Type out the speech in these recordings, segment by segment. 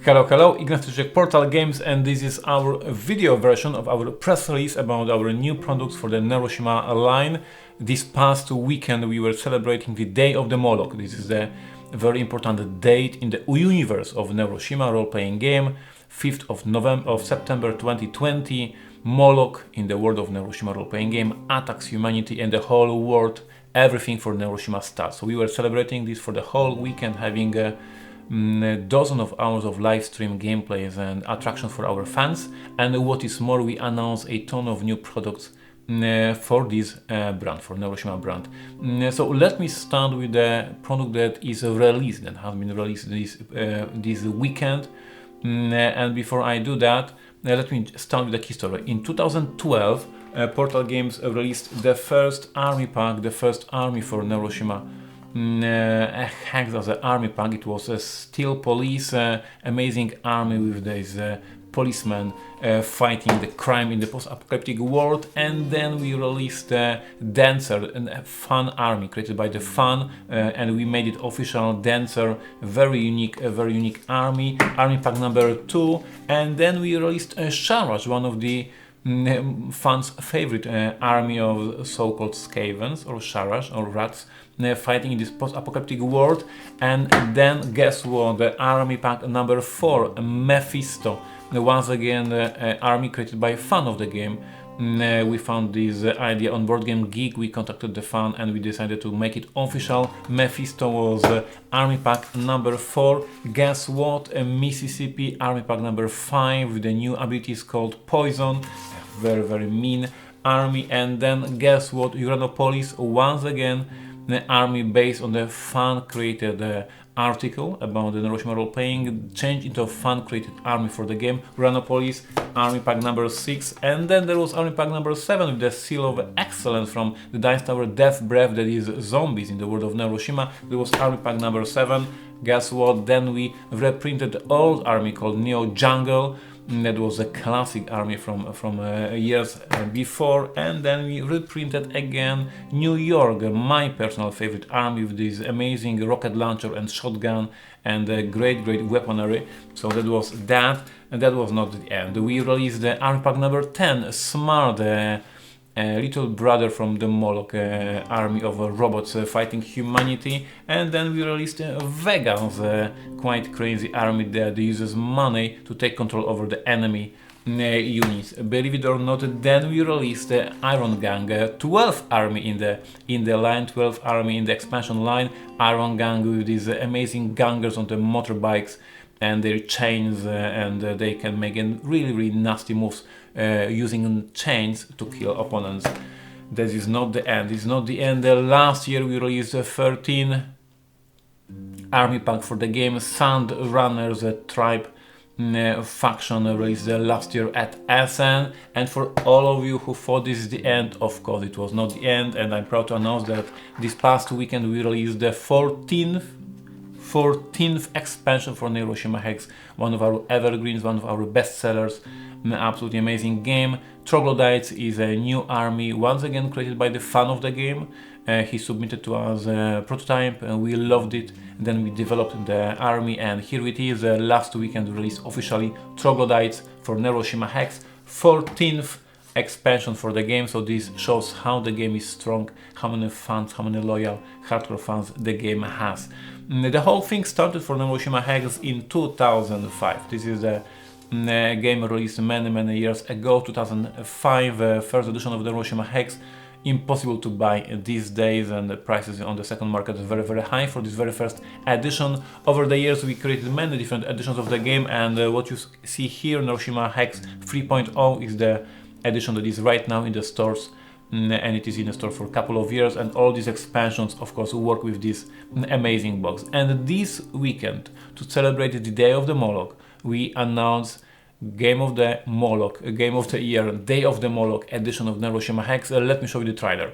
Hello, Ignacy Trzewiczek, Portal Games, and this is our video version of our press release about our new products for the Neuroshima line. This past weekend we were celebrating the Day of the Moloch. This is a very important date in the universe of Neuroshima role-playing game. 5th of September 2020, Moloch in the world of Neuroshima role-playing game attacks humanity and the whole world. Everything for Neuroshima starts. So we were celebrating this for the whole weekend, having a dozen of hours of live stream gameplays and attractions for our fans. And what is more, we announced a ton of new products for this brand, for Neuroshima brand. So let me start with the product that is released, that has been released this weekend. And before I do that, let me start with the history. In 2012, Portal Games released the first army pack, the first army for Neuroshima Hex as an army pack. It was a steel police, amazing army with these policemen fighting the crime in the post-apocalyptic world. And then we released Dancer, a fun army created by the fan, and we made it official. Dancer, a very unique army pack number 2. And then we released Sharash, one of the fans' favorite army of so-called scavens or Sharash or rats fighting in this post-apocalyptic world. And then guess what? The army pack number 4, Mephisto. Once again, the army created by a fan of the game. We found this idea on Board Game Geek. We contacted the fan and we decided to make it official. Mephisto was army pack number 4. Guess what? A Mississippi army pack number 5 with the new abilities called Poison. A very mean army. And then guess what? Uranopolis, once again, the army based on the fan created article about the Neuroshima role playing, changed into a fan created army for the game. Uranopolis, army pack number 6. And then there was army pack number 7 with the seal of excellence from the Dice Tower Death Breath, that is zombies in the world of Neuroshima. There was army pack number 7. Guess what? Then we reprinted the old army called Neo Jungle. That was a classic army from years before. And then we reprinted again New York, my personal favorite army, with this amazing rocket launcher and shotgun and great weaponry. So that was that, and that was not the end. We released the army pack number 10, Smart, little brother from the Moloch army of robots fighting humanity. And then we released Vegas, quite crazy army that uses money to take control over the enemy units. Believe it or not, then we released the Iron Gang, 12th army in the line, 12th army in the expansion line. Iron Gang with these amazing gangers on the motorbikes and their chains, and they can make really nasty moves using chains to kill opponents. That is not the end. It's not the end. Last year we released a 13 army pack for the game. Sand Runners, a tribe faction, released last year at Essen. And for all of you who thought this is the end, of course it was not the end. And I'm proud to announce that this past weekend we released the 14th expansion for Neuroshima Hex, one of our evergreens, one of our best sellers. An absolutely amazing game. Troglodytes is a new army, once again created by the fan of the game. He submitted to us a prototype and we loved it. Then we developed the army, and here it is, last weekend released officially Troglodytes for Neuroshima Hex, 14th expansion for the game. So this shows how the game is strong, how many fans, how many loyal hardcore fans the game has. The whole thing started for Neuroshima Hex in 2005. This is a game released many years ago, 2005, first edition of the Neuroshima Hex. Impossible to buy these days, and the prices on the second market is very high for this very first edition. Over the years we created many different editions of the game, and what you see here, Neuroshima Hex 3.0, is the edition that is right now in the stores, and it is in the store for a couple of years. And all these expansions of course work with this amazing box. And this weekend, to celebrate the Day of the Moloch, we announced Game of the Moloch, Game of the Year, Day of the Moloch edition of Neuroshima Hex. Let me show you the trailer.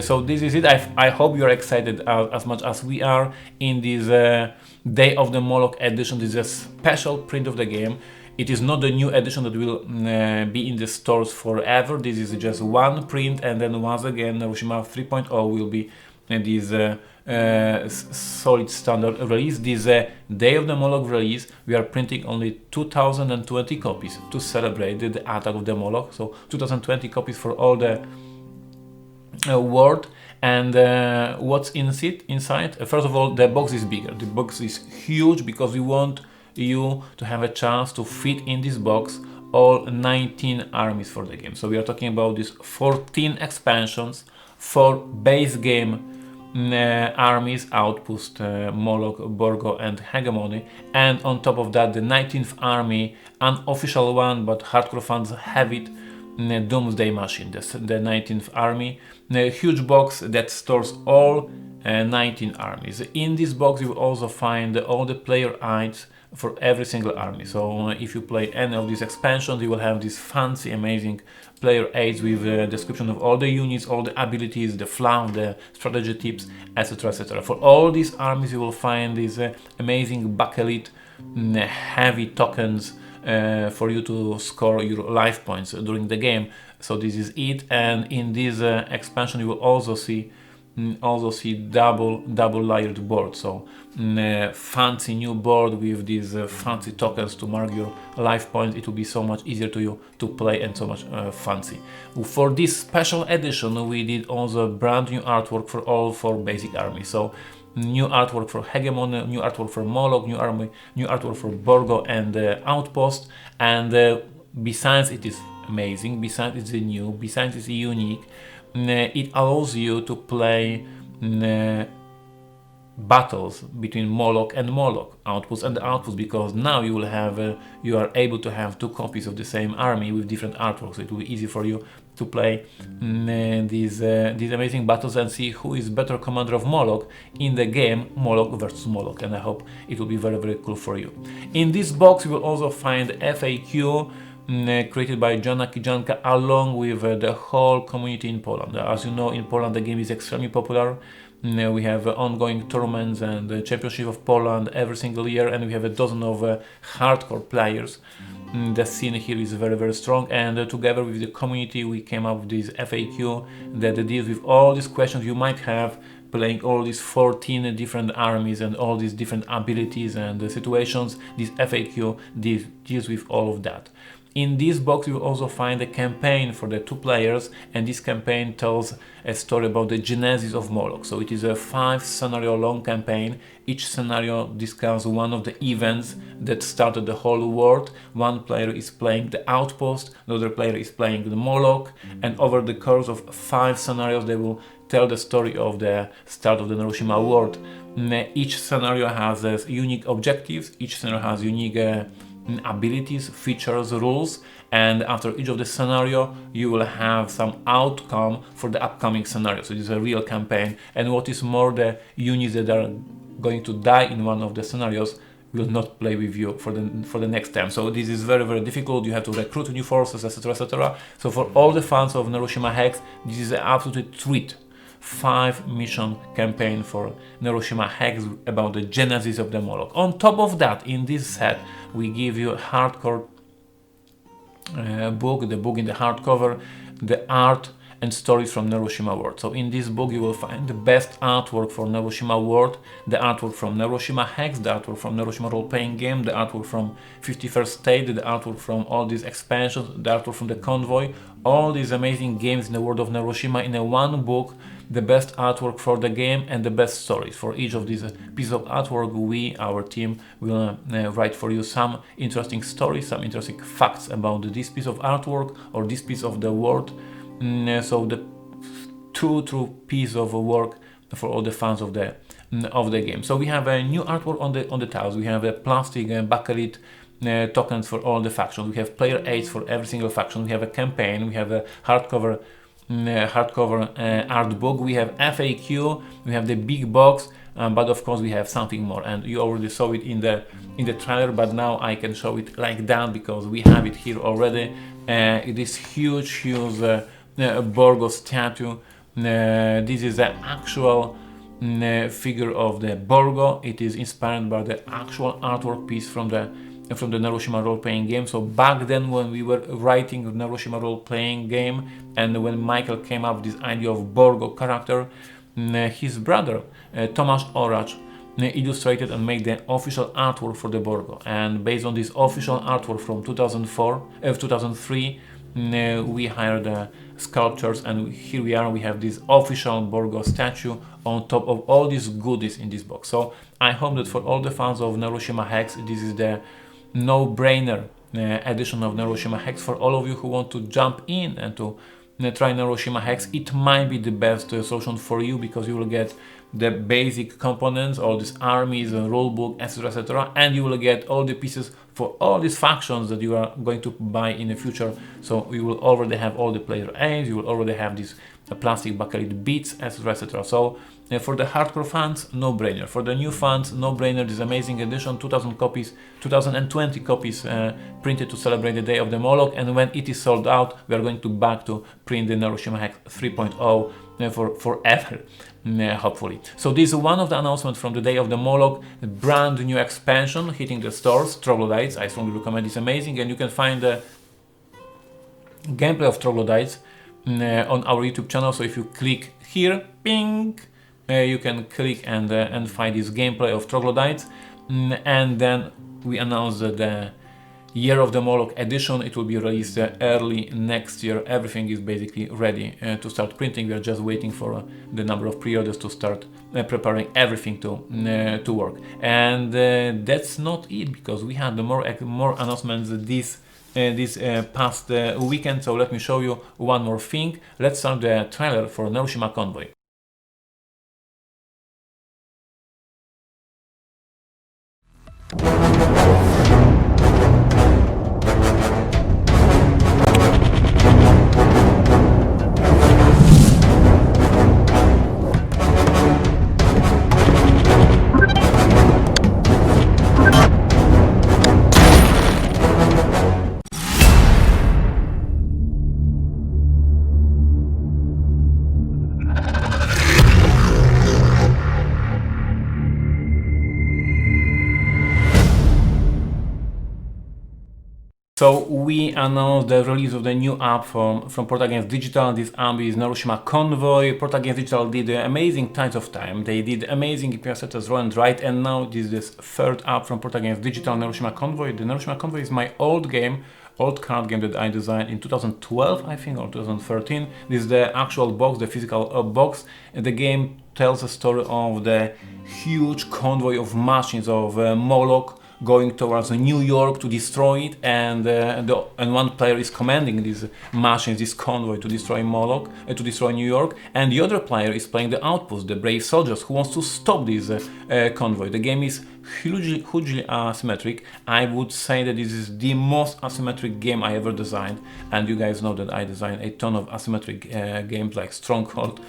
So this is it. I hope you're excited as much as we are in this Day of the Moloch edition. This is a special print of the game. It is not the new edition that will be in the stores forever. This is just one print, and then once again Neuroshima 3.0 will be this solid standard release. This Day of the Moloch release, we are printing only 2020 copies to celebrate the attack of the Moloch. So 2020 copies for all the world. And what's inside? First of all, the box is bigger. The box is huge because we want you to have a chance to fit in this box all 19 armies for the game. So we are talking about these 14 expansions for base game armies: Outpost, Moloch, Borgo and Hegemony, and on top of that the 19th army, unofficial one but hardcore fans have it, Doomsday Machine, the 19th army. A huge box that stores all 19 armies. In this box you will also find all the player aids for every single army. So if you play any of these expansions, you will have these fancy, amazing player aids with a description of all the units, all the abilities, the fluff, the strategy tips, etc, etc. For all these armies you will find these amazing bakelite heavy tokens for you to score your life points during the game. So this is it. And in this expansion you will also see double layered board. So fancy new board with these fancy tokens to mark your life points. It will be so much easier to you to play and so much fancy. For this special edition we did also brand new artwork for all 4 basic armies. So new artwork for Hegemony, new artwork for Moloch, new artwork for Borgo and Outpost. And besides it is amazing, besides it's new, besides it's unique, it allows you to play battles between Moloch and Moloch, Outpost and Outpost, because now you will have you are able to have 2 copies of the same army with different artworks. So it will be easy for you to play these amazing battles and see who is better commander of Moloch in the game Moloch versus Moloch. And I hope it will be very, very cool for you. In this box you will also find FAQ created by Johna Kijanka along with the whole community in Poland. As you know, in Poland the game is extremely popular. We have ongoing tournaments and the Championship of Poland every single year, and we have a dozen of hardcore players. The scene here is very, very strong, and together with the community we came up with this FAQ that deals with all these questions you might have playing all these 14 different armies and all these different abilities and situations. This FAQ deals with all of that. In this box you will also find a campaign for the 2 players, and this campaign tells a story about the genesis of Moloch. So it is a 5 scenario long campaign. Each scenario discusses one of the events that started the whole world. One player is playing the Outpost, the other player is playing the Moloch, and over the course of 5 scenarios they will tell the story of the start of the Neuroshima world. Each scenario has unique objectives, each scenario has unique abilities, features, rules, and after each of the scenario you will have some outcome for the upcoming scenario. So it is a real campaign, and what is more, the units that are going to die in one of the scenarios will not play with you for the next time. So this is very, very difficult. You have to recruit new forces, etc, etc. So for all the fans of Neuroshima Hex, this is an absolute treat. 5 mission campaign for Neuroshima Hex about the genesis of the Moloch. On top of that, in this set we give you a hardcore book, the book in the hardcover, the art and stories from Neuroshima World. So in this book you will find the best artwork for Neuroshima World, the artwork from Neuroshima Hex, the artwork from Neuroshima role-playing game, the artwork from 51st State, the artwork from all these expansions, the artwork from the Convoy, all these amazing games in the world of Neuroshima in a one book, the best artwork for the game and the best stories. For each of these pieces of artwork, we, our team, will write for you some interesting stories, some interesting facts about this piece of artwork or this piece of the world. So the true piece of work for all the fans of the game. So we have a new artwork on the tiles. We have a plastic bakelite tokens for all the factions. We have player aids for every single faction. We have a campaign. We have a hardcover art book. We have FAQ. We have the big box. But of course we have something more, and you already saw it in the trailer, but now I can show it like that because we have it here already. It is huge Borgo statue This is the actual figure of the Borgo. It is inspired by the actual artwork piece from the Neuroshima role-playing game. So back then, when we were writing the Neuroshima role-playing game, and when Michael came up with this idea of Borgo character, his brother Tomasz Oracz illustrated and made the official artwork for the Borgo. And based on this official artwork from 2003, we hired sculptors, and here we are. We have this official Borgo statue on top of all these goodies in this box. So I hope that for all the fans of Neuroshima Hex, this is the no-brainer edition of Neuroshima Hex. For all of you who want to jump in and to try Neuroshima Hex, it might be the best solution for you, because you will get the basic components, all these armies and rulebook, etc., and you will get all the pieces for all these factions that you are going to buy in the future. So you will already have all the player aids, you will already have these plastic bakelite beads, etc. So for the hardcore fans, no brainer. For the new fans, no brainer. This amazing edition, 2020 copies printed to celebrate the day of the Moloch, and when it is sold out, we are going to back to print the Neuroshima Hex 3.0 for forever, hopefully. So this is one of the announcements from the day of the Moloch, the brand new expansion hitting the stores, Troglodytes. I strongly recommend. It's amazing, and you can find the gameplay of Troglodytes on our YouTube channel. So if you click here, ping, you can click and find this gameplay of Troglodytes. And then we announced that the Year of the Moloch edition, it will be released early next year. Everything is basically ready to start printing. We are just waiting for the number of pre-orders to start preparing everything to work. And that's not it, because we had more announcements this past weekend. So let me show you one more thing. Let's start the trailer for Neuroshima Convoy. So we announced the release of the new app from Portal Games Digital. This app is Neuroshima Convoy. Portal Games Digital did amazing Tides of Time. They did amazing PSS Roll and Write, and now this is this third app from Portal Games Digital, Neuroshima Convoy. The Neuroshima Convoy is my old card game that I designed in 2012, I think, or 2013. This is the actual box, the physical box. The game tells a story of the huge convoy of machines of Moloch going towards New York to destroy it, and one player is commanding these machines, this convoy, to destroy Moloch, to destroy New York, and the other player is playing the outpost, the brave soldiers who wants to stop this convoy. The game is hugely asymmetric. I would say that this is the most asymmetric game I ever designed, and you guys know that I designed a ton of asymmetric games like Stronghold,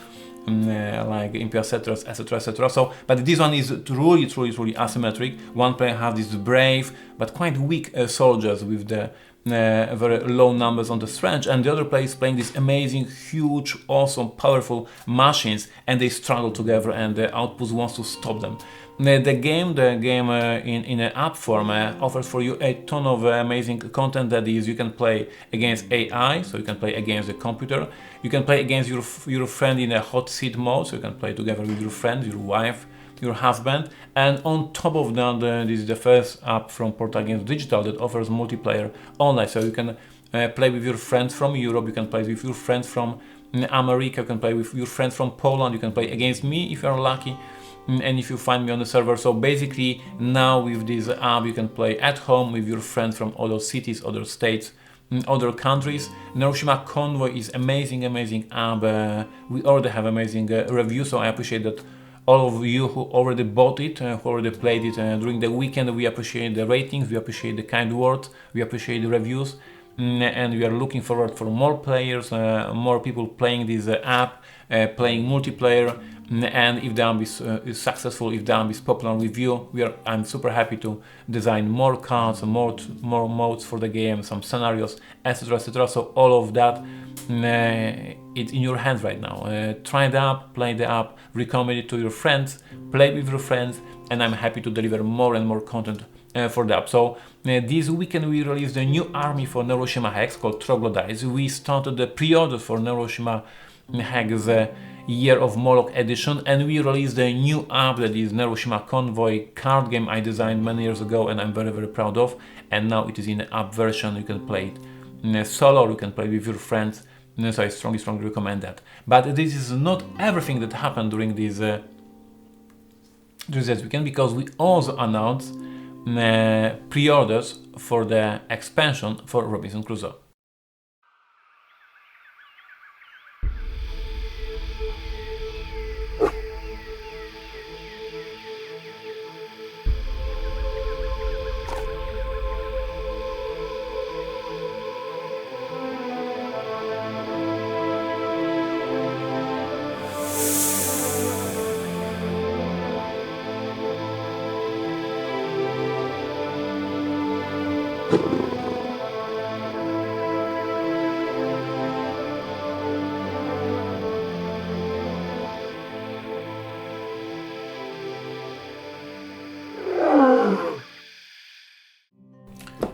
like Impia Cetras, etc. So, but this one is truly asymmetric. One player has these brave but quite weak soldiers with the very low numbers on the strength, and the other player is playing these amazing, huge, awesome, powerful machines, and they struggle together, and the outpost wants to stop them. The game in an app form offers for you a ton of amazing content. That is, you can play against AI, so you can play against the computer. You can play against your friend in a hot seat mode, so you can play together with your friend, your wife, your husband. And on top of that, this is the first app from Portal Games Digital that offers multiplayer online. So you can play with your friends from Europe, you can play with your friends from America, you can play with your friends from Poland, you can play against me if you're lucky, and if you find me on the server. So basically now with this app you can play at home with your friends from other cities, other states, other countries. Neuroshima Convoy is amazing app. We already have amazing reviews, so I appreciate that all of you who already bought it, who already played it during the weekend. We appreciate the ratings, we appreciate the kind words, we appreciate the reviews, and we are looking forward for more players, more people playing this app, playing multiplayer. And if the app is successful, if the app is popular with you, I'm super happy to design more cards, more modes for the game, some scenarios, etc. So all of that it's in your hands right now. Try the app, play the app, recommend it to your friends, play with your friends, and I'm happy to deliver more and more content for the app. So this weekend we released a new army for Neuroshima Hex called Troglodytes. We started the pre-order for Neuroshima Hex Year of Moloch edition, and we released a new app that is Neuroshima Convoy card game I designed many years ago and I'm very proud of, and now it is in the app version. You can play it solo, you can play with your friends, so I strongly recommend that. But this is not everything that happened during this weekend, because we also announced pre-orders for the expansion for Robinson Crusoe.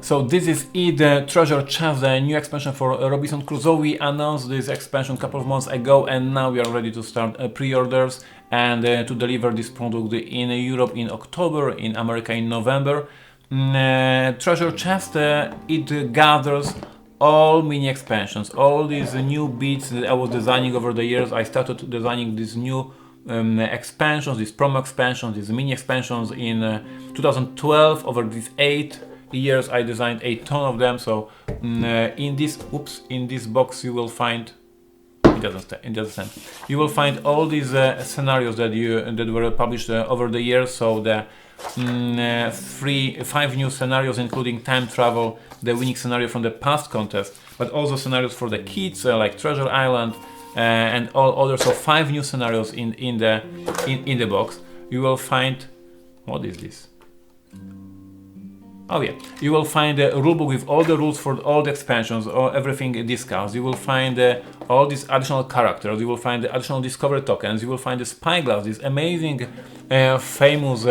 So this is it, the Treasure Chest, the new expansion for Robinson Crusoe. We announced this expansion a couple of months ago, and now we are ready to start pre-orders and to deliver this product in Europe in October, in America in November. Treasure Chest, it gathers all mini expansions, all these new bits that I was designing over the years. I started designing these new expansions, these promo expansions, these mini expansions in 2012. Over these 8 years I designed a ton of them. So in this box you will find, it doesn't stand. You will find all these scenarios that were published over the years. So the 5 new scenarios, including time travel, the winning scenario from the past contest, but also scenarios for the kids like Treasure Island and all others. So 5 new scenarios in the box. You will find, what is this? Oh yeah, you will find a rulebook with all the rules for all the expansions, or everything discussed. You will find all these additional characters. You will find the additional discovery tokens. You will find the spyglass, this amazing, famous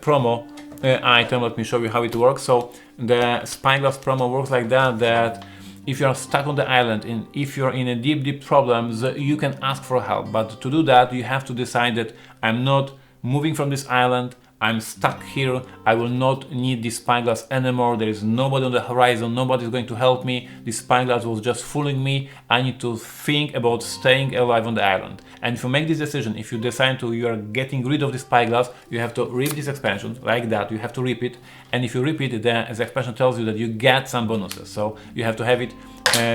promo item. Let me show you how it works. So the spyglass promo works like that if you are stuck on the island and if you're in a deep problems, you can ask for help. But to do that, you have to decide that I'm not moving from this island. I'm stuck here, I will not need this spyglass anymore, there is nobody on the horizon, nobody is going to help me, this spyglass was just fooling me, I need to think about staying alive on the island. And if you make this decision, if you decide you are getting rid of the spyglass, you have to rip this expansion, like that, you have to rip it, and if you rip it, the expansion tells you that you get some bonuses, so you have to have it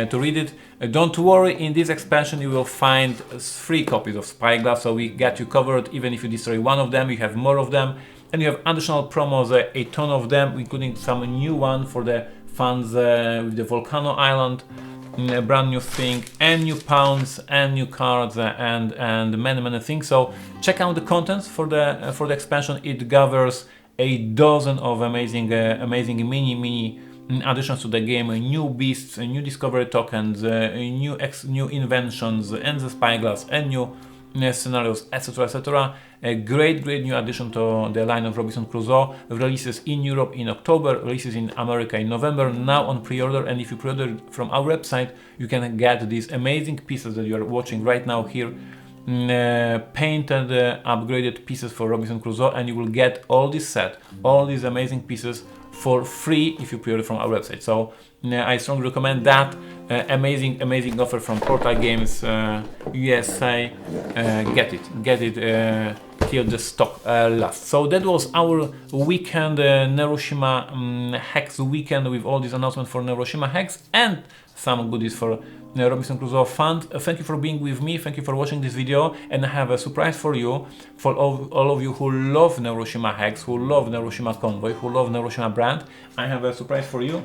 to read it. Don't worry, in this expansion you will find 3 copies of spyglass, so we got you covered. Even if you destroy one of them, you have more of them. And you have additional promos, a ton of them, including some new one for the fans with the Volcano Island, a brand new thing, and new pounds, and new cards, and many things. So check out the contents for the expansion. It gathers a dozen of amazing mini additions to the game, new beasts, new discovery tokens, new inventions, and the spyglass, and new scenarios, etc. A great new addition to the line of Robinson Crusoe. Releases in Europe in October, releases in America in November, now on pre-order. And if you pre-order from our website, you can get these amazing pieces that you are watching right now here, painted, upgraded pieces for Robinson Crusoe, and you will get all this set, all these amazing pieces for free if you pre-order from our website. So I strongly recommend that. Amazing offer from Portal Games USA. Get it till the stock lasts. So that was our weekend, Neuroshima Hex weekend, with all these announcements for Neuroshima Hex and some goodies for Robinson Crusoe Fund. Thank you for being with me, thank you for watching this video, and I have a surprise for you, for all of you who love Neuroshima Hex, who love Neuroshima Convoy, who love Neuroshima brand. I have a surprise for you.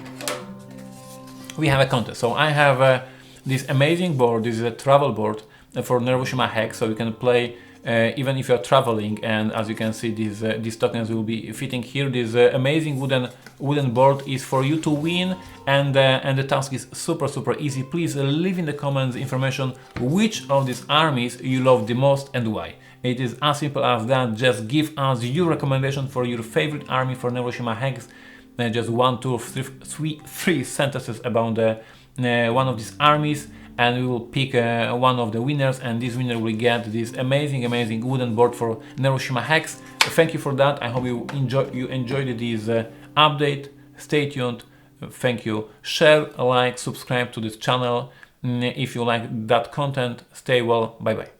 We have a contest. So I have this amazing board. This is a travel board for Neuroshima Hex, so you can play even if you're traveling. And as you can see, these tokens will be fitting here. This amazing wooden board is for you to win, and the task is super easy. Please leave in the comments information which of these armies you love the most and why. It is as simple as that. Just give us your recommendation for your favorite army for Neuroshima Hex. Just 1, 2, 3 sentences about one of these armies, and we will pick one of the winners, and this winner will get this amazing wooden board for Neuroshima Hex. Thank you for that. I hope you enjoyed this update. Stay tuned. Thank you. Share, like, subscribe to this channel if you like that content. Stay well. Bye bye.